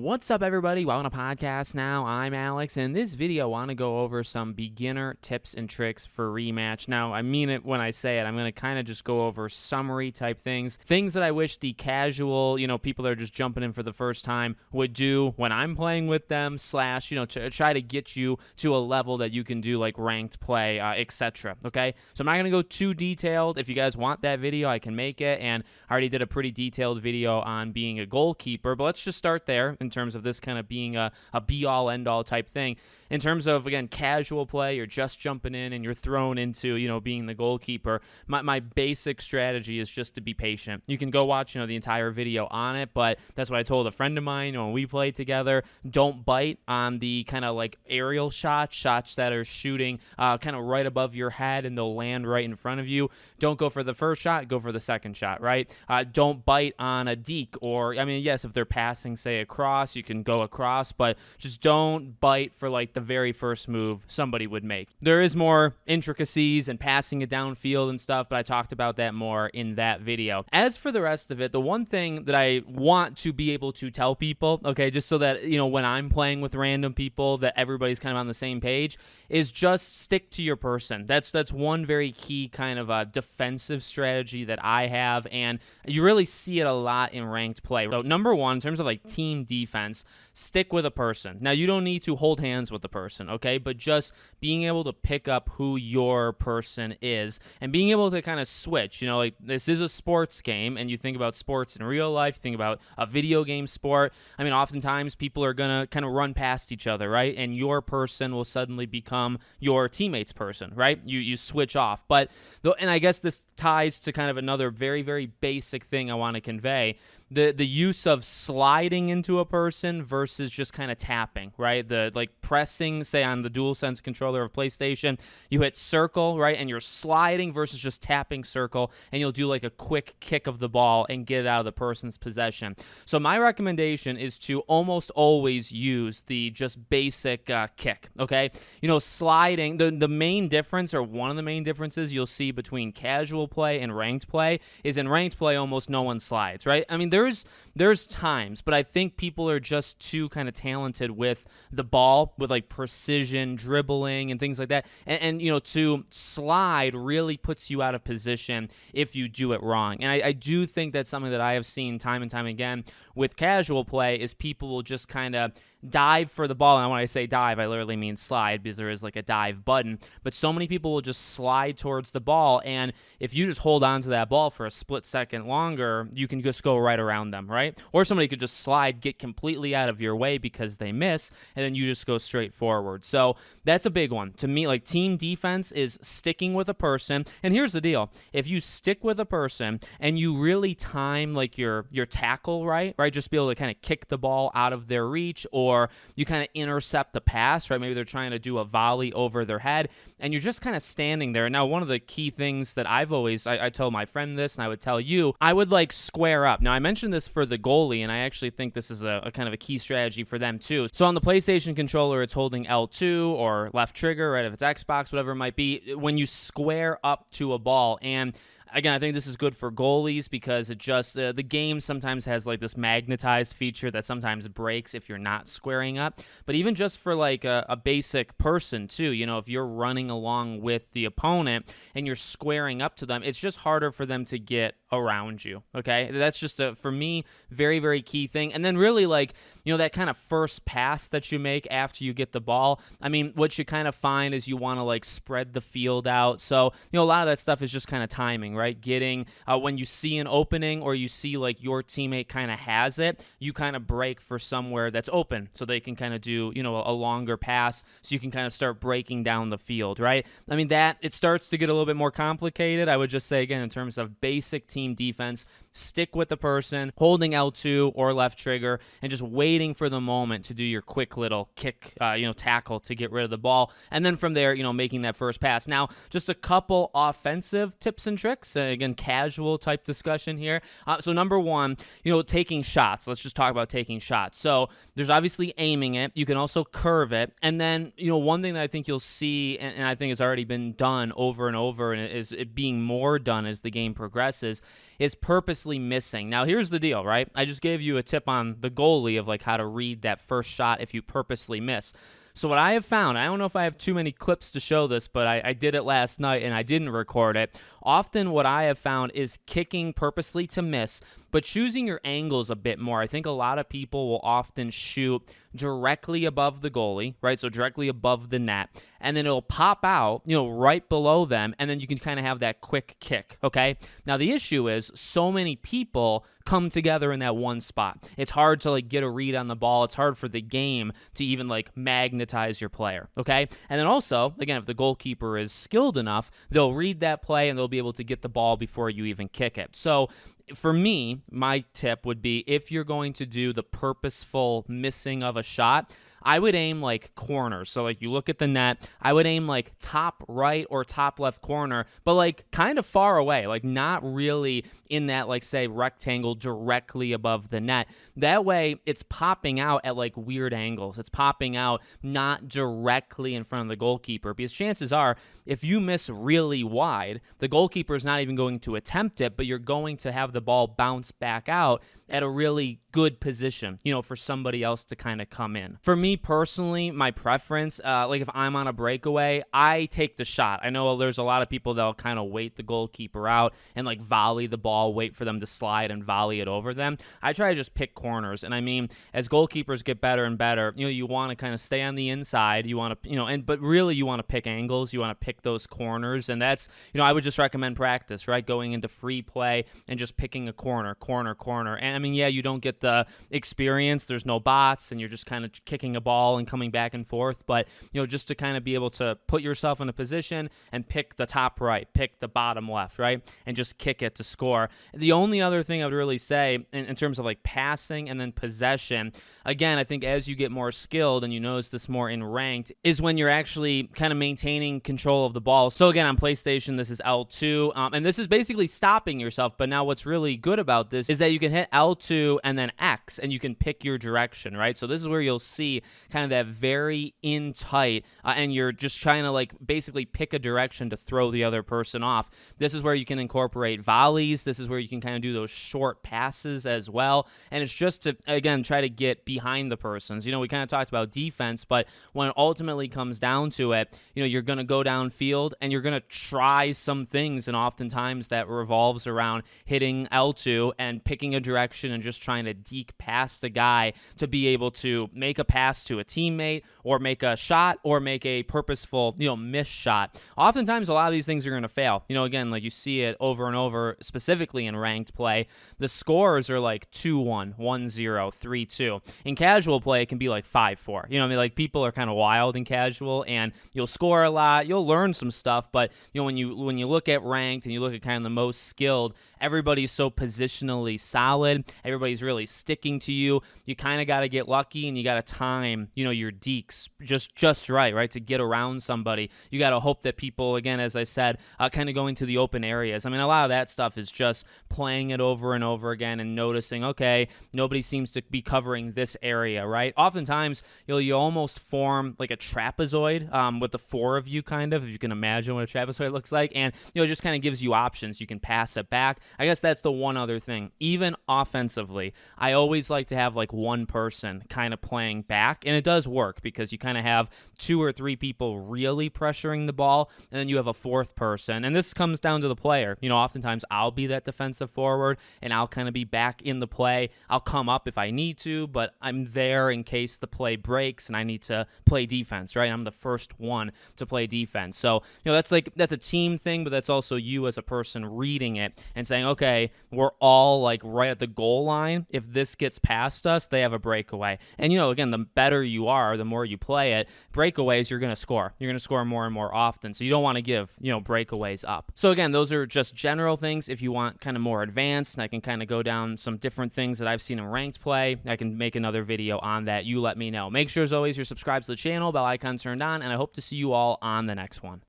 What's up, everybody? Welcome to podcast now. I'm Alex, and in this video, I want to go over some beginner tips and tricks for rematch. Now, I mean it when I say it. I'm going to kind of just go over summary type things that I wish the casual, people that are just jumping in for the first time would do when I'm playing with them, slash, to try to get you to a level that you can do like ranked play, etc. Okay, so I'm not going to go too detailed. If you guys want that video, I can make it, and I already did a pretty detailed video on being a goalkeeper, but let's just start there in terms of this kind of being a be-all, end-all type thing. In terms of, again, casual play, you're just jumping in and you're thrown into, being the goalkeeper. My basic strategy is just to be patient. You can go watch, the entire video on it, but that's what I told a friend of mine when we played together. Don't bite on the kind of like aerial shots that are shooting kind of right above your head and they'll land right in front of you. Don't go for the first shot, go for the second shot, right? Don't bite on a deke or, yes, if they're passing, say, across, you can go across, but just don't bite for like the very first move somebody would make. There is more intricacies and passing it downfield and stuff, but I talked about that more in that video. As for the rest of it, the one thing that I want to be able to tell people, okay, just so that, when I'm playing with random people, that everybody's kind of on the same page, is just stick to your person. That's one very key kind of a defensive strategy that I have, and you really see it a lot in ranked play. So number one, in terms of like team defense, stick with a person. Now, you don't need to hold hands with the person, okay? But just being able to pick up who your person is and being able to kind of switch, like this is a sports game, and you think about sports in real life, you think about a video game sport. Oftentimes people are going to kind of run past each other, right? And your person will suddenly become your teammate's person, right? You switch off. And I guess this ties to kind of another very, very basic thing I want to convey. The use of sliding into a person versus just kind of tapping, right? The like pressing, say on the DualSense controller of PlayStation, you hit circle, right? And you're sliding versus just tapping circle, and you'll do like a quick kick of the ball and get it out of the person's possession. So my recommendation is to almost always use the just basic kick, okay? Sliding, the main difference, or one of the main differences you'll see between casual play and ranked play is in ranked play, almost no one slides, right? There's times, but I think people are just too kind of talented with the ball, with like precision dribbling and things like that. And to slide really puts you out of position if you do it wrong. And I do think that's something that I have seen time and time again with casual play is people will just kind of dive for the ball. And when I say dive, I literally mean slide, because there is like a dive button. But so many people will just slide towards the ball, and if you just hold on to that ball for a split second longer, you can just go right around them, right? Or somebody could just slide, get completely out of your way because they miss, and then you just go straight forward. So that's a big one. To me, like team defense is sticking with a person. And here's the deal. If you stick with a person and you really time like your tackle, right? Just be able to kind of kick the ball out of their reach, or you kind of intercept the pass, right? Maybe they're trying to do a volley over their head, and you're just kind of standing there. Now, one of the key things that I told my friend this, and I would tell you, I would like square up. Now, I mentioned this for the goalie, and I actually think this is a kind of a key strategy for them too. So on the PlayStation controller, it's holding L2 or left trigger, right? If it's Xbox, whatever it might be, when you square up to a ball. And again, I think this is good for goalies because it just the game sometimes has like this magnetized feature that sometimes breaks if you're not squaring up. But even just for like a basic person too, if you're running along with the opponent and you're squaring up to them, it's just harder for them to get around you, okay? That's just for me, very, very key thing. And then really like, that kind of first pass that you make after you get the ball, what you kind of find is you want to like spread the field out. So, a lot of that stuff is just kind of timing, right? Getting, when you see an opening or you see like your teammate kind of has it, you kind of break for somewhere that's open so they can kind of do, a longer pass so you can kind of start breaking down the field, right? That it starts to get a little bit more complicated. I would just say, again, in terms of basic team defense, stick with the person, holding L2 or left trigger, and just waiting for the moment to do your quick little kick, tackle to get rid of the ball. And then from there, making that first pass. Now, just a couple offensive tips and tricks. Again, casual type discussion here. So number one, taking shots. Let's just talk about taking shots. So there's obviously aiming it. You can also curve it. And then, one thing that I think you'll see, and I think it's already been done over and over, and is it being more done as the game progresses, is purposely missing. Now, here's the deal, right? I just gave you a tip on the goalie of like how to read that first shot if you purposely miss. So what I have found, I don't know if I have too many clips to show this, but I did it last night and I didn't record it. Often what I have found is kicking purposely to miss, but choosing your angles a bit more. I think a lot of people will often shoot directly above the goalie, right? So directly above the net, and then it'll pop out, right below them, and then you can kind of have that quick kick, okay? Now, the issue is so many people come together in that one spot. It's hard to, like, get a read on the ball. It's hard for the game to even, like, magnetize your player, okay? And then also, again, if the goalkeeper is skilled enough, they'll read that play, and they'll be able to get the ball before you even kick it. So for me, my tip would be if you're going to do the purposeful missing of a shot, I would aim like corners. So like you look at the net, I would aim like top right or top left corner, but like kind of far away, like not really in that, like, say, rectangle directly above the net. That way it's popping out at like weird angles. It's popping out not directly in front of the goalkeeper, because chances are if you miss really wide, the goalkeeper is not even going to attempt it, but you're going to have the ball bounce back out at a really good position, for somebody else to kind of come in. For me personally, my preference, like if I'm on a breakaway, I take the shot. I know there's a lot of people that'll kind of wait the goalkeeper out and like volley the ball, wait for them to slide and volley it over them. I try to just pick corners. And I mean, as goalkeepers get better and better, you want to kind of stay on the inside. You want to, but really you want to pick angles. You want to pick those corners. And that's, I would just recommend practice, right? Going into free play and just picking a corner. And I mean, yeah, you don't get the experience. There's no bots, and you're just kind of kicking a ball and coming back and forth. But, just to kind of be able to put yourself in a position and pick the top right, pick the bottom left, right? And just kick it to score. The only other thing I would really say in terms of like passing and then possession, again, I think as you get more skilled, and you notice this more in ranked, is when you're actually kind of maintaining control of the ball. So again, on PlayStation, this is L2, and this is basically stopping yourself. But now what's really good about this is that you can hit L2 and then X, and you can pick your direction, right? So this is where you'll see kind of that very in tight, and you're just trying to like basically pick a direction to throw the other person off. This is where you can incorporate volleys. This is where you can kind of do those short passes as well. And it's just to, again, try to get behind the persons. We kind of talked about defense, but when it ultimately comes down to it, you're going to go downfield and you're going to try some things. And oftentimes that revolves around hitting L2 and picking a direction and just trying to deke past a guy to be able to make a pass to a teammate or make a shot or make a purposeful, missed shot. Oftentimes, a lot of these things are going to fail. Again, like you see it over and over, specifically in ranked play. The scores are like 2-1, 1-0, 3-2. In casual play, it can be like 5-4. Like people are kind of wild in casual, and you'll score a lot. You'll learn some stuff, but when you look at ranked and you look at kind of the most skilled, everybody's so positionally solid. Everybody's really sticking to you. You kind of got to get lucky, and you got to time, your dekes just right, to get around somebody. You got to hope that people, again, as I said, kind of going to the open areas. I mean, a lot of that stuff is just playing it over and over again and noticing, okay, nobody seems to be covering this area, right? Oftentimes, you almost form like a trapezoid with the four of you, kind of, if you can imagine what a trapezoid looks like, and, it just kind of gives you options. You can pass it back. I guess that's the one other thing. Even offensively, I always like to have like one person kind of playing back, and it does work because you kind of have 2 or 3 people really pressuring the ball, and then you have a fourth person, and this comes down to the player. Oftentimes I'll be that defensive forward, and I'll kind of be back in the play. I'll come up if I need to, but I'm there in case the play breaks and I need to play defense, right? I'm the first one to play defense. So, that's a team thing, but that's also you as a person reading it and saying, okay, we're all like right at the goal line. If this gets past us, they have a breakaway. And, again, the better you are, the more you play it, breakaways, you're going to score. You're going to score more and more often. So you don't want to give, breakaways up. So again, those are just general things. If you want kind of more advanced, and I can kind of go down some different things that I've seen in ranked play, I can make another video on that. You let me know. Make sure, as always, you're subscribed to the channel, bell icon turned on, and I hope to see you all on the next one.